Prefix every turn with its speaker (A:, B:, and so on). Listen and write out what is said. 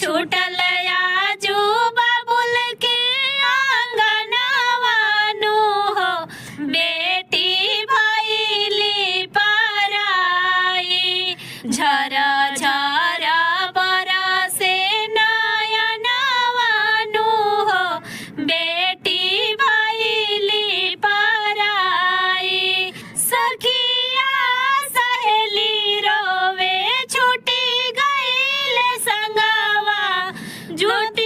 A: छूटल आजू बाबुल के आंगनवानु हो बेटी भैली पराई झर झर बरसे नयनवानु हो बेटी भैली पराई सखिया सहेली रोवे छूटी गईल संगवा जुट